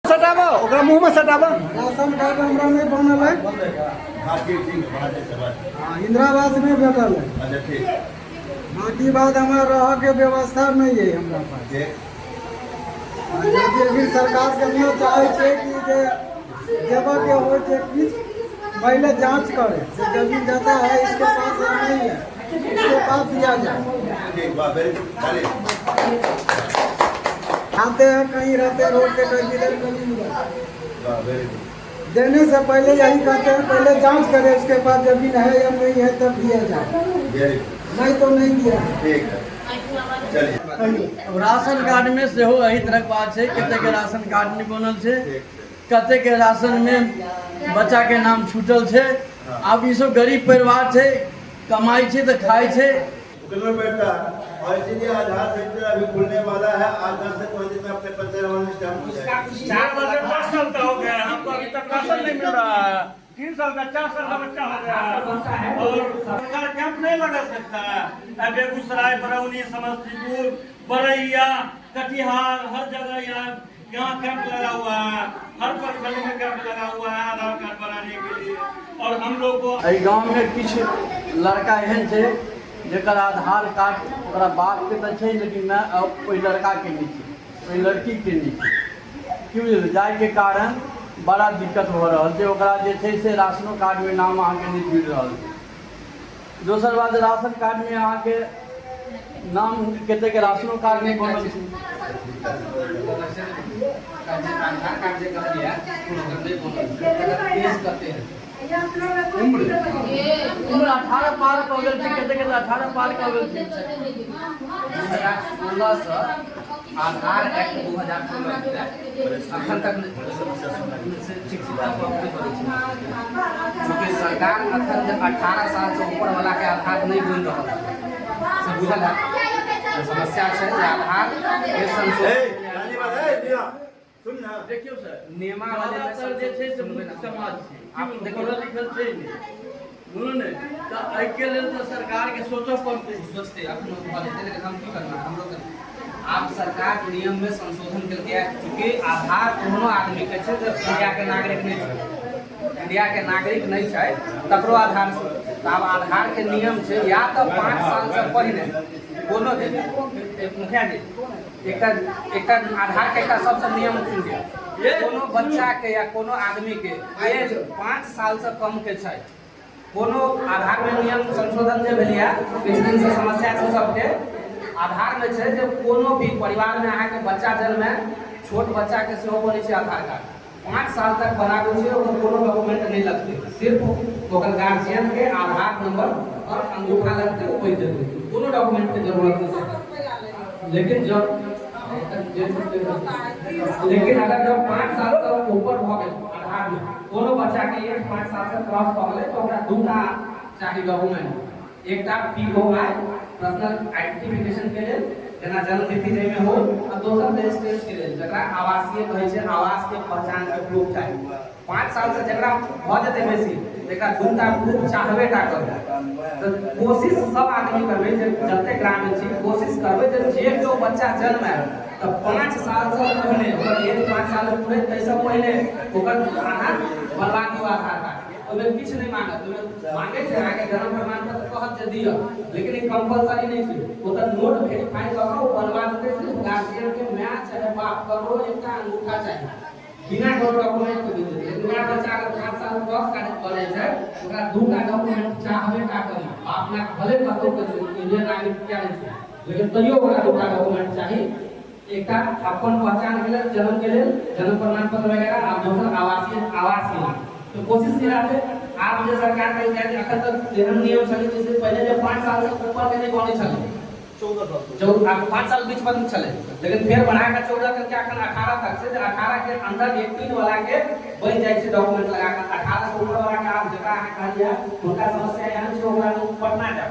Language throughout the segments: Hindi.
सटाबो ओकरा मुंह में सटाबो। राशन कार्ड हमरा नहीं बनल है। इंदिरा आवास में भेटल है। अच्छा ठीक। बाकी बात हमारा रह के व्यवस्था नहीं है हमरा पास। यदि भी सरकार करना चाहे छे कि देवा के हो पहले जांच करे, जमीन जाता है इसके पास या नहीं है, इसके पास दिया जाए। आते हैं कहीं रहते रोड पे कहीं किधर कहीं देने से पहले यही कहते हैं पहले जांच करें, उसके बाद जमीन है या नहीं है तब दिया जाए, नहीं तो नहीं दिया। राशन कार्ड में से हो यही तरह बात है। कते के राशन कार्ड नहीं बनल है, कते के राशन में बच्चा के नाम छूटल है। अब ई सब गरीब परिवार है, कमाई है तो खाई है। बेटा और इसीलिए आधार सेंटर अभी खुलने वाला है। आज 10 से 5 दिन में अपने पंचायत में स्टार्ट हो जाएगा। 4 बजे 10 साल का हो गया, हमको अभी तक राशन नहीं मिल रहा है। 3 साल का 4 साल का बच्चा हो गया और सरकार कैंप नहीं लगा सकता है। बेगूसराय, बरौनी, समस्तीपुर, बरैया, कटिहार, हर जगह यहाँ कैंप लगा हुआ है। हर प्रखंड में कैंप लगा हुआ है आधार कार्ड बनाने के लिए। और हम लोग को गाँव में कुछ लड़का एहन है जर आधार कार्ड ओकरा बाप के तो है, लेकिन कोई लड़का के नहीं है, कोई लड़की के नहीं है। क्यों जाए के कारण बड़ा दिक्कत हो रहा है। ओकरा जे छै से राशनो कार्ड में नाम अहाँ के नहीं जुड़ रहा है। दोसर बात राशन कार्ड में अहाँ के नाम कते के राशनो कार्ड नहीं बनल छै। उम्र 18 पार कर गेल छै, कते 18 पार कर गेल छै। 2016 से आधार एक्ट 2016 अखन तक क्योंकि सरकार अखन 18 साल से ऊपर वाला के आधार नहीं बन रहा है। सब बुझल है समस्या है जे आधार के संशोधन देखियो सर, नियमावली में जे छै से मुक्त समाज छै, आप देखो लिखल छै नहीं बोलो ने तो आई के लेल तो सरकार के सोचो पड़ते। सोचते अपन लेकिन हम की करना हम लोग आप सरकार नियम में संशोधन करके चूँकि आधार कोनो आदमी के छै जो इंडिया के नागरिक नहीं है, इंडिया के नागरिक नहीं है तकरो आधार से अब आधार के नियम है या तो 5 साल से पहले कोनो मुखिया जी एक आधार के सबसे नियम सुनिए, कोनो बच्चा के या कोनो आदमी के एज 5 साल से कम के छै, कोनो आधार में नियम संशोधन जे भेलिया किछु दिन से समस्या छै सबके आधार में छै जे कोनो भी परिवार में अहाँ के बच्चा जन्म में छोट बच्चा के सेहो बनै छै आधार कार्ड 5 साल तक बनाबै छै और कोनो डॉक्यूमेंट नहीं लगते, सिर्फ ओकर गार्जियन के आधार नंबर और अंगूठा लगते कोई जरूरत कोनो डॉक्यूमेंट के जरूरत नहीं। लेकिन अगर जब 5 साल से ऊपर भ गेल आधार में कोनो बच्चा के एज 5 साल से क्रॉस भ गेलै तो ओकरा दूटा चाहिए डॉक्यूमेंट, एकटा POI पर्सनल आइडेंटिफिकेशन के लिए जना जन्म तिथि जे में हो और दोसर रेजिस्ट्रेशन के लिए जकरा आवासीय कहै छै आवास के पहचान के प्रूफ चाहिए। 5 साल से जकरा भ जेतै बेसी एकरा दूटा प्रूफ चाहबे टा करबै तो कोशिश सब आदमी करबै जे जते ग्रामीण छी कोशिश करबै जे जो बच्चा जन्म है तो 5 साल से पहले ओकर एज 5 साल पूरे तैसे पहले ओकर आधार बनवा दियो आधार कार्ड ओमे किछ नहीं मांगत मांगे छै आगे जन्म प्रमाण पत्र कहत जे दियो लेकिन ई कंपलसरी नहीं छै ओकर नोट वेरीफाई क के बनवा देतै सिर्फ गार्जियन के मैच चाहे बाप ककरो एकटा अंगूठा चाहिए बिना कोनो डॉक्यूमेंट के देतै। नया बच्चा अगर 5 साल क्रॉस करे छै ओकरा दूटा डॉक्यूमेंट चाहबे टा करी बाप ना भले कतो के इंडियन नागरिक क्या नहीं छै लेकिन तैयो ओकरा दूटा डॉक्यूमेंट चाहिए, एकटा अपन पहचान के लिए जन्म प्रमाण पत्र वगैरह और दोसर आवासीय तो कोशिश करा थे आप जो सरकार का अखन तक जेहन नियम चले जैसे पहले जब 5 साल से ऊपर के नहीं बने चले 14 5 साल बीच में चले लेकिन फिर बढ़ा के 14 करके अखन 18 तक से 18 के अंदर 18 वाला के बन जाय छै डॉक्यूमेंट लगा के 18 से ऊपर वाला के आप जकरा कहलिया उनका समस्या यहाँ छै ओकरा पटना जाए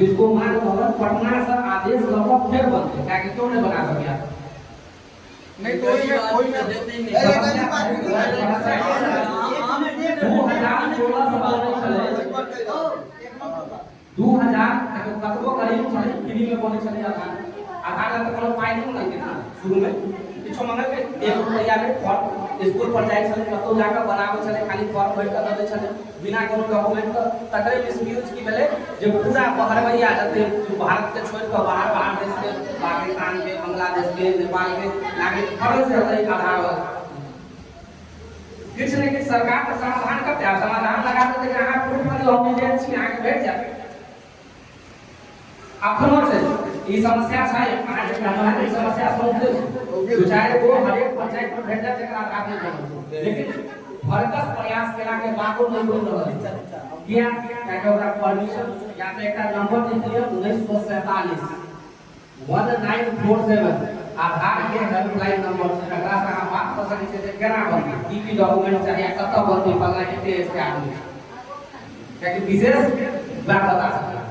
इसको मान भवन पटना से आदेश लगा फिर बनते क्या कि क्यों नहीं बना सके आप नहीं कोई में देते ही नहीं। 2000 कतबो गरीब छले फ्री में बने छले आधार तो कोनो पाई नहीं लगे ना शुरू में किछो मांगे के 1 रुपया में फॉर्म स्कूल पर जाय छले कतो जाके बनाबे छले खाली फॉर्म भर के दे छले बिना कोनो डॉक्यूमेंट के तकरे मिसयूज की भेले जे पूरा बहरवैया जते भारत के छोड़ के बाहर देश के पाकिस्तान के बांग्लादेश के नेपाल के नागरिक फरज रहते आधार वाला किसी न किसी सरकार का समाधान करते हैं समाधान लगा देते हैं यहाँ प्रूफ वाली हम एजेंसी आगे बैठ जाते अखनों से ये समस्या है आज हमारी समस्या समझते चाहे वो हर एक पंचायत में भेज जाते हैं आधार नहीं लेकिन भरकस प्रयास केला के बाको नहीं बोल रहा किया क्या ओकरा परमिशन या तो एक नंबर दे दिया 1947 1947 आधार के हेल्पलाइन नंबर से अगला से हम बात कर सके से केना बनती की डॉक्यूमेंट चाहिए कत बनती फलना के तेज के आदमी क्या कि विशेष बात बता सकता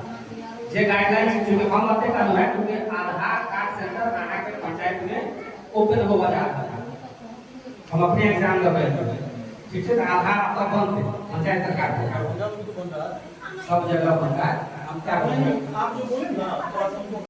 जे गाइडलाइंस जो हम अपने का है क्योंकि आधार कार्ड सेंटर आना के पंचायत में ओपन हो गया हम अपने एग्जाम लगे ठीक है आधार आपका बंद है पंचायत सरकार सब जगह बंद है हम क्या बोलेंगे आप जो बोले ना